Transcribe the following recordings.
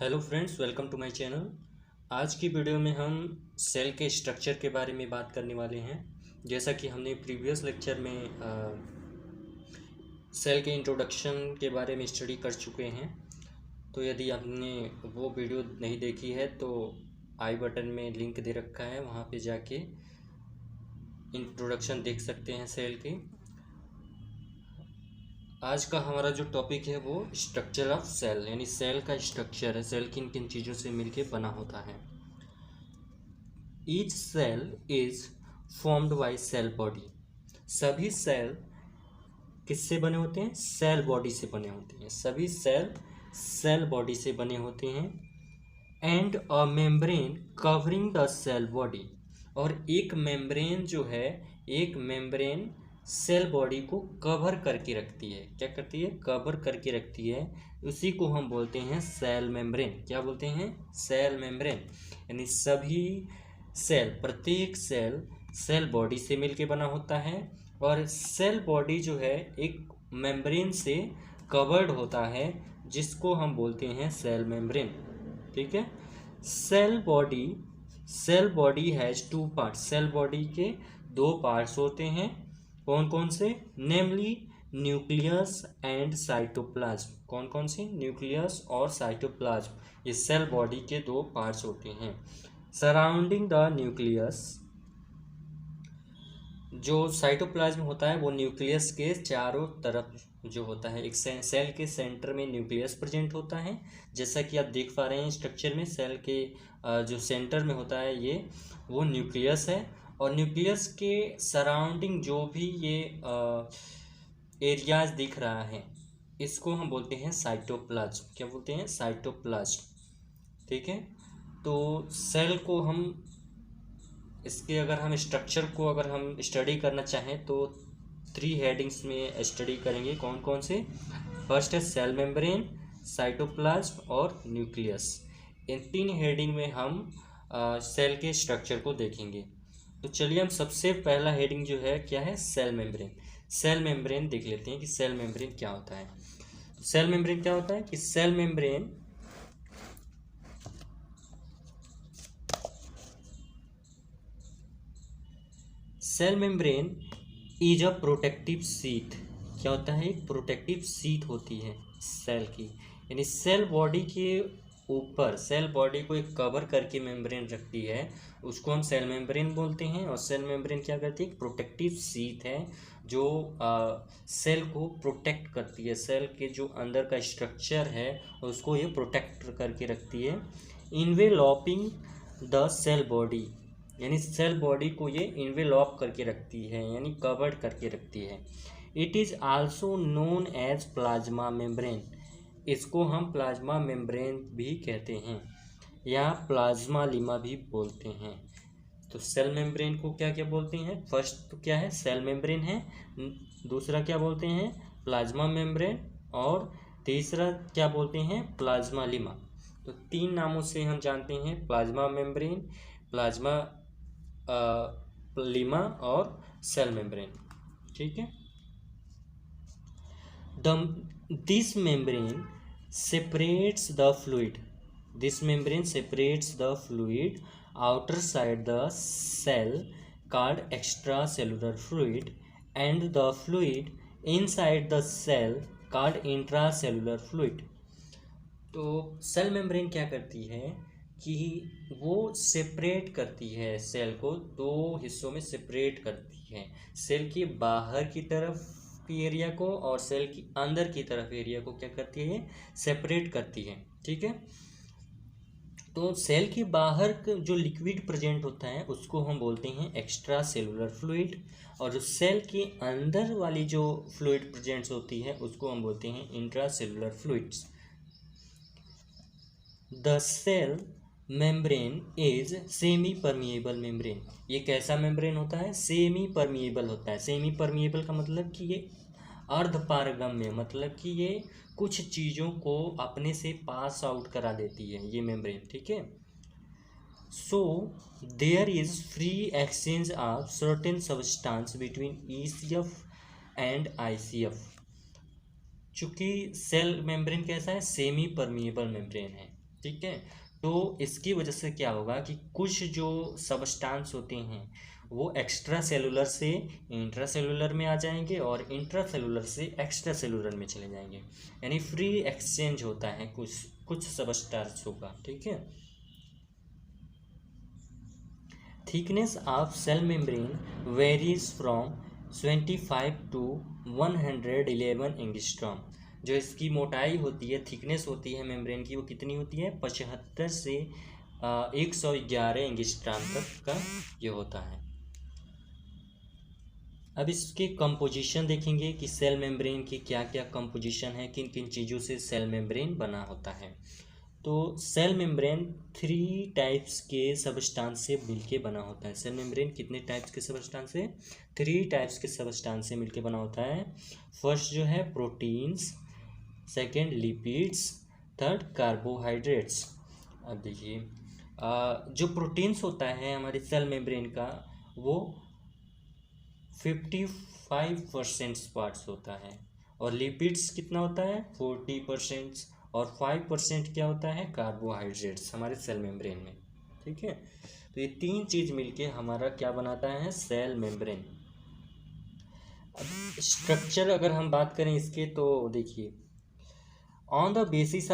Hello friends, welcome to my channel. आज की video में हम सेल के स्ट्रक्चर के बारे में बात करने वाले हैं। जैसा कि हमने प्रीवियस लेक्चर में सेल के इंट्रोडक्शन के बारे में स्टडी कर चुके हैं। तो यदि आपने वो वीडियो नहीं देखी है तो आई बटन में लिंक दे रखा है, वहाँ पे जाके इंट्रोडक्शन देख सकते हैं सेल की। आज का हमारा जो टॉपिक है वो स्ट्रक्चर ऑफ सेल, यानी सेल का स्ट्रक्चर है। सेल किन किन चीज़ों से मिलके बना होता है। Each cell is formed by cell body. सभी सेल किससे बने होते हैं? सेल बॉडी से बने होते हैं। सभी सेल सेल बॉडी से बने होते हैं। And a membrane covering the cell body, और एक मेम्ब्रेन जो है, एक मेम्ब्रेन सेल बॉडी को कवर करके रखती है। क्या करती है? कवर करके रखती है। उसी को हम बोलते हैं सेल मेम्ब्रेन। क्या बोलते हैं? Cell membrane. यानी सभी सेल, प्रत्येक सेल सेल बॉडी से मिलके बना होता है, और सेल बॉडी जो है एक मेम्ब्रेन से कवर्ड होता है, जिसको हम बोलते हैं सेल मेम्ब्रेन। ठीक है। Cell body has two part. Cell body के दो पार्ट्स होते हैं। कौन कौन से? Namely nucleus and cytoplasm. कौन कौन से? न्यूक्लियस और साइटोप्लाज्म। ये सेल बॉडी के दो पार्ट्स होते हैं। सराउंडिंग द न्यूक्लियस, जो साइटोप्लाज्म होता है वो न्यूक्लियस के चारों तरफ जो होता है। एक सेल के सेंटर में न्यूक्लियस प्रेजेंट होता है, जैसा कि आप देख पा रहे हैं स्ट्रक्चर में। सेल के जो सेंटर में होता है ये, वो न्यूक्लियस है। और न्यूक्लियस के सराउंडिंग जो भी ये एरियाज दिख रहा है, इसको हम बोलते हैं साइटोप्लाज्म। क्या बोलते हैं? साइटोप्लाज्म। ठीक है। तो सेल को हम, इसके अगर हम स्ट्रक्चर को अगर हम स्टडी करना चाहें तो 3 हेडिंग्स में स्टडी करेंगे। कौन कौन से? फर्स्ट है सेल मेम्ब्रेन, साइटोप्लाज्म और न्यूक्लियस। इन 3 हेडिंग में हम सेल के स्ट्रक्चर को देखेंगे। तो चलिए हम सबसे पहला हेडिंग जो है क्या है? Cell membrane. सेल मेम्ब्रेन देख लेते हैं कि सेल मेम्ब्रेन क्या होता है। तो सेल मेम्ब्रेन क्या होता है कि cell membrane is a protective sheet. क्या होता है? एक प्रोटेक्टिव शीट होती है सेल की। यानी सेल बॉडी के ऊपर, सेल बॉडी को एक कवर करके मेम्ब्रेन रखती है, उसको हम सेल मेम्ब्रेन बोलते हैं। और सेल मेम्ब्रेन क्या करती है? एक प्रोटेक्टिव शीट है जो सेल को प्रोटेक्ट करती है। सेल के जो अंदर का स्ट्रक्चर है उसको ये प्रोटेक्ट करके रखती है। इन्वेलॉपिंग द सेल बॉडी, यानी सेल बॉडी को ये इन्वेलॉप करके रखती है, यानी कवर्ड करके रखती है। It is also known as plasma membrane. इसको हम प्लाज्मा मेम्ब्रेन भी कहते हैं, या प्लाज्मा लीमा भी बोलते हैं। तो सेल मेम्ब्रेन को क्या क्या बोलते हैं? फर्स्ट तो क्या है? सेल मेम्ब्रेन है। दूसरा क्या बोलते हैं? Plasma membrane. और तीसरा क्या बोलते हैं? Plasma Lima. तो 3 नामों से हम जानते हैं: प्लाज्मा मेम्ब्रेन, प्लाज्मा लीमा और सेल मेम्ब्रेन। ठीक है। The this membrane separates the fluid. This membrane separates the fluid outer side the cell called extracellular fluid, and the fluid inside the cell called intracellular fluid. तो cell membrane क्या करती है कि वो separate करती है सेल को, 2 हिस्सों में सेपरेट करती है। सेल की बाहर की तरफ की एरिया को और सेल की अंदर की तरफ एरिया को क्या करती है? सेपरेट करती है। ठीक है। तो सेल के बाहर जो लिक्विड प्रेजेंट होता है उसको हम बोलते हैं एक्स्ट्रा सेलुलर फ्लूइड, और जो सेल के अंदर वाली जो फ्लूइड प्रेजेंट होती है उसको हम बोलते हैं intra cellular fluids. The cell membrane is semi permeable membrane. ये कैसा मेम्ब्रेन होता है? सेमी परमिएबल होता है। सेमी परमिएबल का मतलब कि ये अर्ध पारगम्य, मतलब कि ये कुछ चीज़ों को अपने से पास आउट करा देती है ये मेम्ब्रेन। ठीक है। So there is free exchange of certain substance between ECF and ICF। चूँकि सेल मेम्ब्रेन कैसा है? सेमी परमिएबल मेम्ब्रेन है। ठीक है। तो इसकी वजह से क्या होगा कि कुछ जो सबस्टांस होते हैं वो एक्स्ट्रा सेलुलर से इंट्रा सेलुलर में आ जाएंगे और इंट्रा सेलुलर से एक्स्ट्रा सेलुलर में चले जाएंगे, यानी फ्री एक्सचेंज होता है कुछ कुछ सबस्टांसों का। ठीक है। Thickness of cell membrane varies from 25 to 111 angstrom. जो इसकी मोटाई होती है, थिकनेस होती है मेम्ब्रेन की, वो कितनी होती है? 75 से 111 एंगस्ट्रॉम तक का ये होता है। अब इसके कंपोजिशन देखेंगे कि सेल मेम्ब्रेन की क्या क्या कंपोजिशन है, किन किन चीज़ों से सेल मेम्ब्रेन बना होता है। तो सेल मेम्ब्रेन 3 टाइप्स के सबस्टांस से मिलके बना होता है। सेल मेम्ब्रेन कितने टाइप्स के सबस्टांस से? 3 टाइप्स के सबस्टांस से मिलके बना होता है। फर्स्ट जो है proteins, second lipids, third carbohydrates. अब देखिए जो प्रोटीन्स होता है हमारे सेल मेम्ब्रेन का वो 55% पार्ट्स होता है, और लिपिड्स कितना होता है? 40%, और 5% क्या होता है? कार्बोहाइड्रेट्स हमारे सेल मेम्ब्रेन में। ठीक है। तो ये 3 चीज़ मिलके हमारा क्या बनाता है? Cell membrane. अब स्ट्रक्चर अगर हम बात करें इसके, तो देखिए on the basis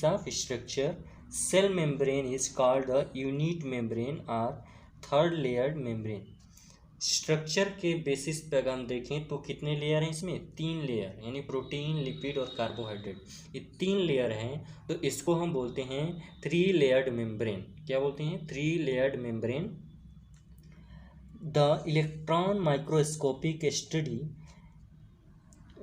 of structure cell membrane is called the unit membrane और थर्ड लेयर्ड मेम्ब्रेन। स्ट्रक्चर के बेसिस पे अगर हम देखें तो कितने लेयर हैं इसमें? 3 लेयर, यानी प्रोटीन, लिपिड और कार्बोहाइड्रेट, ये 3 लेयर हैं। तो इसको हम बोलते हैं 3 लेयर्ड मेम्ब्रेन। क्या बोलते हैं? 3 layered membrane. The electron microscopic study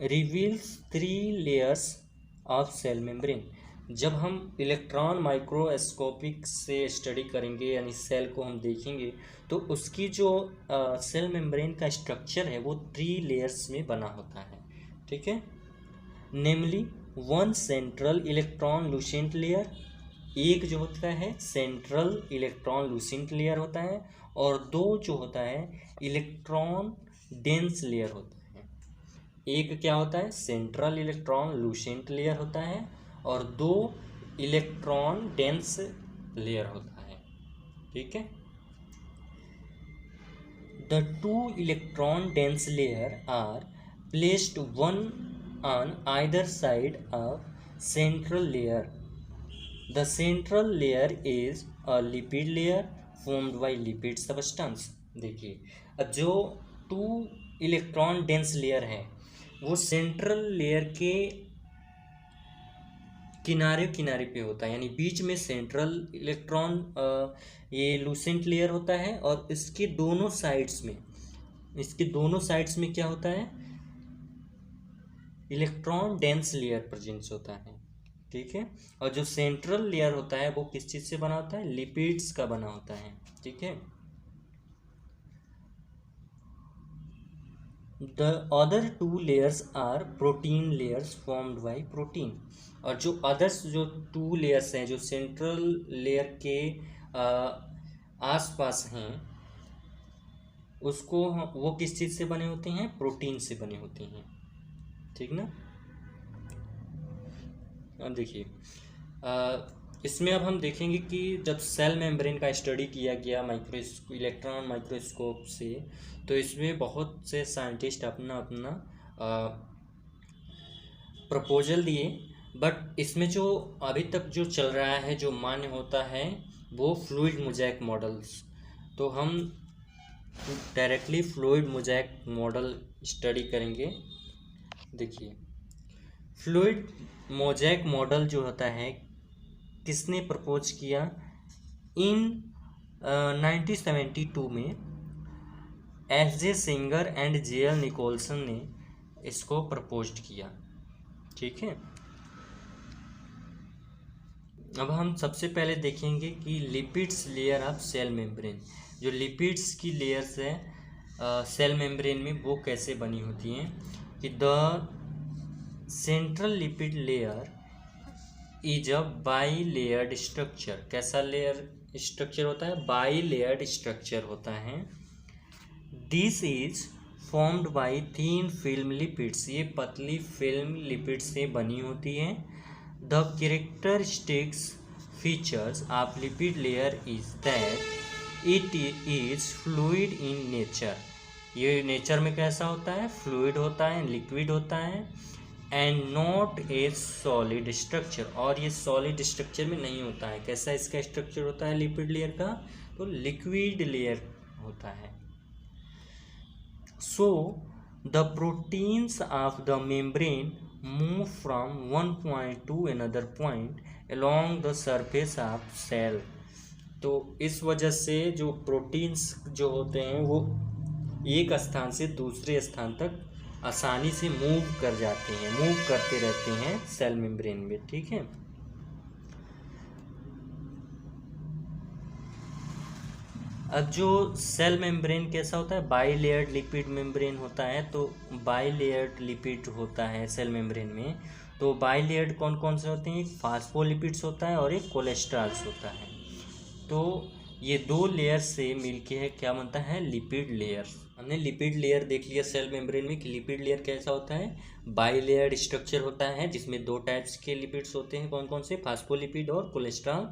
reveals 3 layers of cell membrane. जब हम इलेक्ट्रॉन माइक्रोस्कोपिक से स्टडी करेंगे, यानी सेल को हम देखेंगे, तो उसकी जो सेल मेम्ब्रेन का स्ट्रक्चर है वो 3 लेयर्स में बना होता है। ठीक है। नेमली 1 सेंट्रल इलेक्ट्रॉन लूसेंट लेयर, एक जो होता है सेंट्रल इलेक्ट्रॉन लूसेंट लेयर होता है, और 2 जो होता है इलेक्ट्रॉन डेंस लेयर होता है। एक क्या होता है? सेंट्रल इलेक्ट्रॉन लूसेंट लेयर होता है, और 2 इलेक्ट्रॉन डेंस लेयर होता है। ठीक है। The 2 electron dense layer are placed one on either side of central layer. The central layer is a lipid layer formed by lipid substance. देखिए अब जो 2 इलेक्ट्रॉन डेंस लेयर है वो सेंट्रल लेयर के किनारे किनारे पे होता है, यानी बीच में सेंट्रल इलेक्ट्रॉन ये लूसेंट लेयर होता है, और इसके दोनों साइड्स में क्या होता है? इलेक्ट्रॉन डेंस लेयर प्रेजेंस होता है। ठीक है। और जो सेंट्रल लेयर होता है वो किस चीज़ से बना होता है? लिपिड्स का बना होता है। ठीक है। The other 2 layers are protein layers formed by protein। और जो अदर्स जो 2 लेयर्स हैं जो सेंट्रल लेयर के आसपास हैं उसको वो किस चीज़ से बने होते हैं? प्रोटीन से बने होते हैं। ठीक ना। अब देखिए इसमें अब हम देखेंगे कि जब सेल मेम्ब्रेन का स्टडी किया गया इलेक्ट्रॉन माइक्रोस्कोप से, तो इसमें बहुत से साइंटिस्ट अपना अपना प्रपोजल दिए, बट इसमें जो अभी तक जो चल रहा है, जो मान्य होता है, वो फ्लूइड मोज़ेक मॉडल्स। तो हम directly fluid mosaic model study करेंगे। देखिए फ्लूइड मोज़ेक मॉडल जो होता है किसने प्रपोज किया? इन 1972 में S J. Singer and J L. Nicolson ने इसको प्रपोज किया। ठीक है। अब हम सबसे पहले देखेंगे कि lipids layer of cell membrane, जो लिपिड्स की लेयर्स है सेल मेम्ब्रेन में, वो कैसे बनी होती हैं। कि the central lipid layer is a bilayered structure. कैसा लेयर स्ट्रक्चर होता है? बाई लेयर्ड स्ट्रक्चर होता है। This is formed by thin film lipids. ये पतली फिल्म लिपिड से बनी होती है। The characteristics features of lipid layer is that it is fluid in nature. ये नेचर में कैसा होता है? फ्लूइड होता है, लिक्विड होता है, and not a solid structure, और ये सॉलिड स्ट्रक्चर में नहीं होता है। कैसा इसका स्ट्रक्चर होता है लिपिड लेयर का? तो लिक्विड लेयर होता है। So the proteins of the membrane move from one point to another point along the surface of cell. तो इस वजह से जो प्रोटीन्स जो होते हैं वो एक स्थान से दूसरे स्थान तक आसानी से मूव कर जाते हैं, मूव करते रहते हैं सेल मेम्ब्रेन में। ठीक है। अब जो सेल मेम्ब्रेन कैसा होता है? बाई लेयर्ड लिपिड मेम्ब्रेन होता है। तो बाई लेयर्ड लिपिड होता है सेल मेम्ब्रेन में। तो बाई लेयर्ड कौन कौन से होते हैं? एक फास्फोलिपिड्स होता है और एक कोलेस्ट्रॉल्स होता है। तो ये दो लेयर से मिलके है क्या बनता है? Lipid layer. हमने लिपिड लेयर देख लिया सेल मेम्ब्रेन में कि लिपिड लेयर कैसा होता है? बाई लेयर्ड स्ट्रक्चर होता है जिसमें दो टाइप्स के लिपिड्स होते हैं। कौन कौन से? फास्फोलिपिड और कोलेस्ट्रॉल।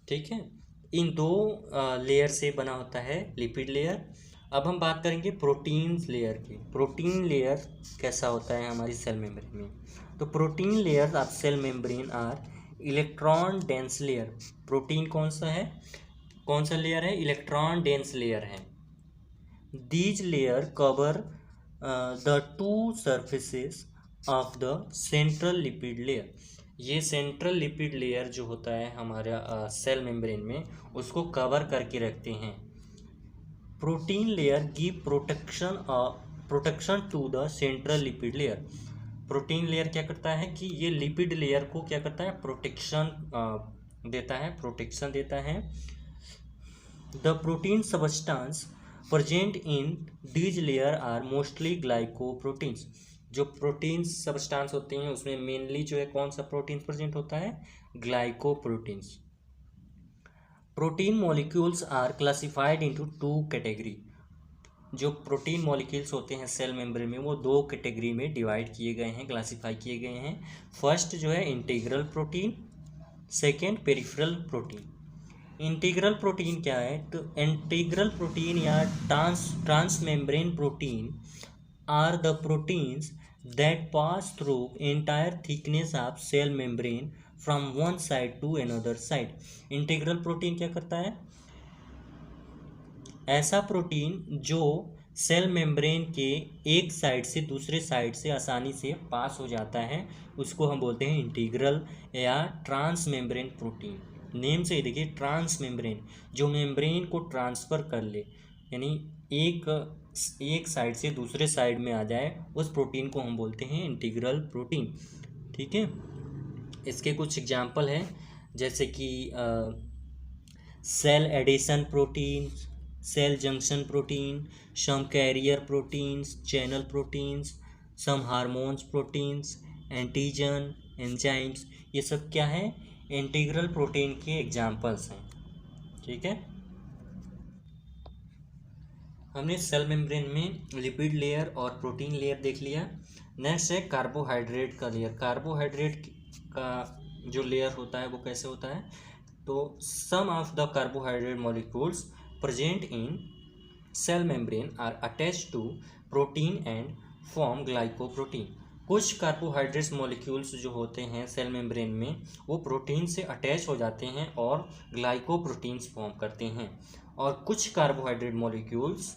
ठीक है। इन दो लेयर से बना होता है लिपिड लेयर। अब हम बात करेंगे प्रोटीन लेयर की। प्रोटीन लेयर कैसा होता है हमारी सेल मेम्ब्रेन में? तो protein layer of cell membrane are electron dense layer. Protein कौन सा है? कौन सा लेयर है? इलेक्ट्रॉन डेंस लेयर है। These layer cover the two surfaces of the central lipid layer. ये सेंट्रल लिपिड लेयर जो होता है हमारा सेल मेम्ब्रेन में उसको कवर करके रखते हैं। Protein layer give protection to the central lipid layer. Protein layer क्या करता है कि ये लिपिड लेयर को क्या करता है? प्रोटेक्शन देता है। The protein substance present in these layer are mostly glycoproteins. जो प्रोटीन सबस्टांस होते हैं उसमें मेनली जो है कौन सा प्रोटीन प्रेजेंट होता है? Glycoproteins. Protein molecules are classified into two category. जो प्रोटीन मॉलिक्यूल्स होते हैं सेल मेम्ब्रेन में वो दो कैटेगरी में डिवाइड किए गए हैं, क्लासिफाई किए गए हैं। फर्स्ट जो है integral protein, second peripheral protein. Integral protein क्या है? तो इंटीग्रल प्रोटीन या transmembrane protein are the proteins that pass through entire thickness of cell membrane from one side to another side. Integral protein क्या करता है? ऐसा protein जो cell membrane के एक साइड से दूसरे साइड से आसानी से पास हो जाता है उसको हम बोलते हैं इंटीग्रल या ट्रांस मेम्ब्रेन प्रोटीन। नेम से ही देखिए, ट्रांस मेम्ब्रेन, जो मेम्ब्रेन को ट्रांसफ़र कर ले, यानी एक साइड से दूसरे साइड में आ जाए, उस प्रोटीन को हम बोलते हैं इंटीग्रल प्रोटीन। ठीक है। इसके कुछ एग्जाम्पल हैं जैसे कि cell adhesion protein, cell junction protein, some carrier proteins, channel proteins, some hormones proteins, antigen, enzymes. ये सब क्या है? इंटीग्रल प्रोटीन के एग्जाम्पल्स हैं। ठीक है। हमने सेल मेम्ब्रेन में लिपिड लेयर और प्रोटीन लेयर देख लिया। नेक्स्ट है कार्बोहाइड्रेट का लेयर। कार्बोहाइड्रेट का जो लेयर होता है वो कैसे होता है? तो some of the carbohydrate molecules present in cell membrane are attached to protein and form glycoprotein. कुछ कार्बोहाइड्रेट्स मॉलिक्यूल्स जो होते हैं सेल मेम्ब्रेन में वो प्रोटीन से अटैच हो जाते हैं और ग्लाइकोप्रोटीन्स फॉर्म करते हैं, और कुछ कार्बोहाइड्रेट मॉलिक्यूल्स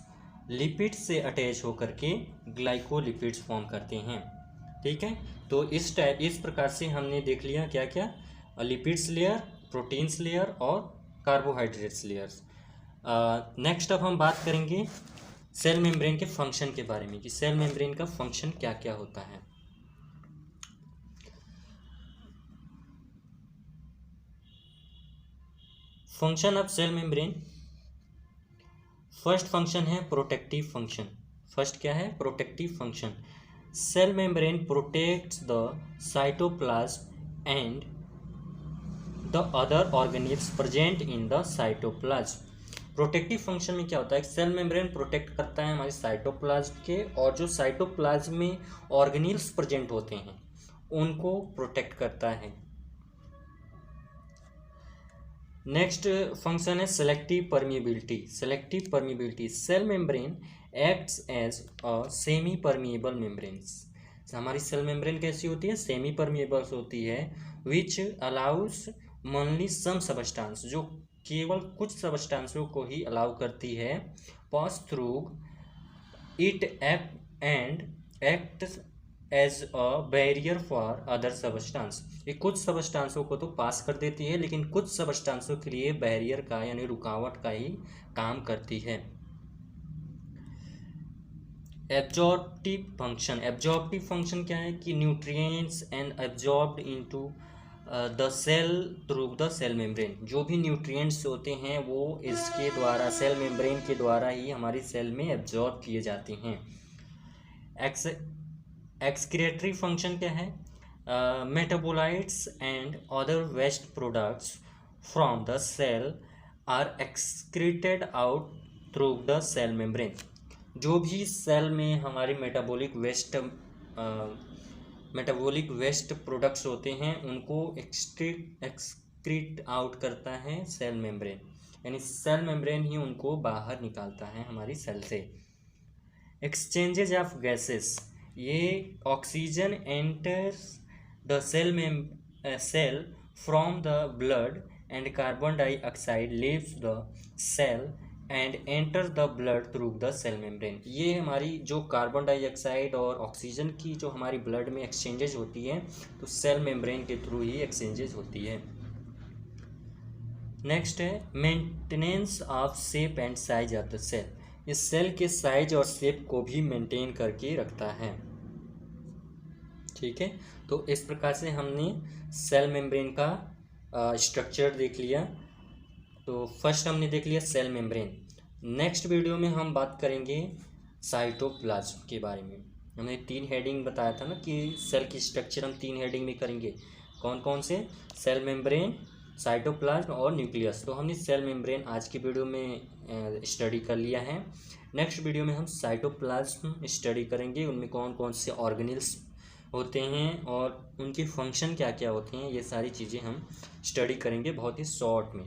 लिपिड से अटैच होकर के ग्लाइकोलिपिड्स फॉर्म करते हैं। ठीक है। तो इस प्रकार से हमने देख लिया क्या क्या? लिपिड्स लेयर, प्रोटीन्स लेयर और कार्बोहाइड्रेट्स लेयर्स। नेक्स्ट अब हम बात करेंगे सेल मेम्ब्रेन के फंक्शन के बारे में कि सेल मेम्ब्रेन का फंक्शन क्या क्या होता है। Function of cell membrane. First function है प्रोटेक्टिव फंक्शन। फर्स्ट क्या है? Protective function. Cell membrane protects the cytoplasm and the other organelles present in the cytoplasm. Protective function में क्या होता है? सेल मेम्ब्रेन प्रोटेक्ट करता है हमारे साइटोप्लाज्म के, और जो साइटोप्लाज्म में ऑर्गेनिल्स प्रेजेंट होते हैं उनको प्रोटेक्ट करता है। नेक्स्ट फंक्शन है selective permeability. Selective permeability, cell membrane acts as a semipermeable membranes. हमारी सेल मेम्ब्रेन कैसी होती है? सेमी परमिएबल होती है, which allows only some substance, जो केवल कुछ सबस्टांसों को ही अलाउ करती है, pass through it and act as a barrier for other substance. ये कुछ सबस्टांसों को तो पास कर देती है, लेकिन कुछ सबस्टांसों के लिए बैरियर का यानी रुकावट का ही काम करती है। एब्जॉर्प्टिव फंक्शन, एब्जॉर्प्टिव फंक्शन क्या है कि nutrients and absorbed into the cell through the cell membrane. जो भी न्यूट्रिएंट्स होते हैं वो इसके द्वारा, सेल मेम्ब्रेन के द्वारा ही हमारी सेल में एब्जॉर्ब किए जाते हैं। एक्सक्रिएटरी फंक्शन क्या है? Metabolites and other waste products from the cell are excreted out through the cell membrane. जो भी सेल में हमारी मेटाबॉलिक वेस्ट प्रोडक्ट्स होते हैं उनको एक्सक्रीट आउट करता है सेल मेम्ब्रेन, यानी सेल मेम्ब्रेन ही उनको बाहर निकालता है हमारी सेल से। एक्सचेंजेज ऑफ गैसेस, ये oxygen enters the cell from the blood and carbon dioxide leaves the cell and enter the blood through the cell membrane. ये हमारी जो कार्बन डाइऑक्साइड और ऑक्सीजन की जो हमारी ब्लड में एक्सचेंजेज होती है, तो सेल मेम्ब्रेन के थ्रू ही एक्सचेंजेज होती है। नेक्स्ट है maintenance of shape and size of the cell. इस सेल के साइज और शेप को भी मेंटेन करके रखता है। ठीक है, तो इस प्रकार से हमने सेल मेम्ब्रेन का स्ट्रक्चर देख लिया। तो फर्स्ट हमने देख लिया सेल मेम्ब्रेन। नेक्स्ट वीडियो में हम बात करेंगे साइटोप्लाज्म के बारे में। हमने 3 हेडिंग बताया था ना कि सेल की स्ट्रक्चर हम 3 हेडिंग में करेंगे। कौन कौन से? सेल मेम्ब्रेन, साइटोप्लाज्म और न्यूक्लियस। तो हमने सेल मेम्ब्रेन आज की वीडियो में स्टडी कर लिया है। नेक्स्ट वीडियो में हम साइटोप्लाज्म स्टडी करेंगे, उनमें कौन कौन से ऑर्गेनेल्स होते हैं और उनके फंक्शन क्या क्या होते हैं, ये सारी चीज़ें हम स्टडी करेंगे बहुत ही शॉर्ट में।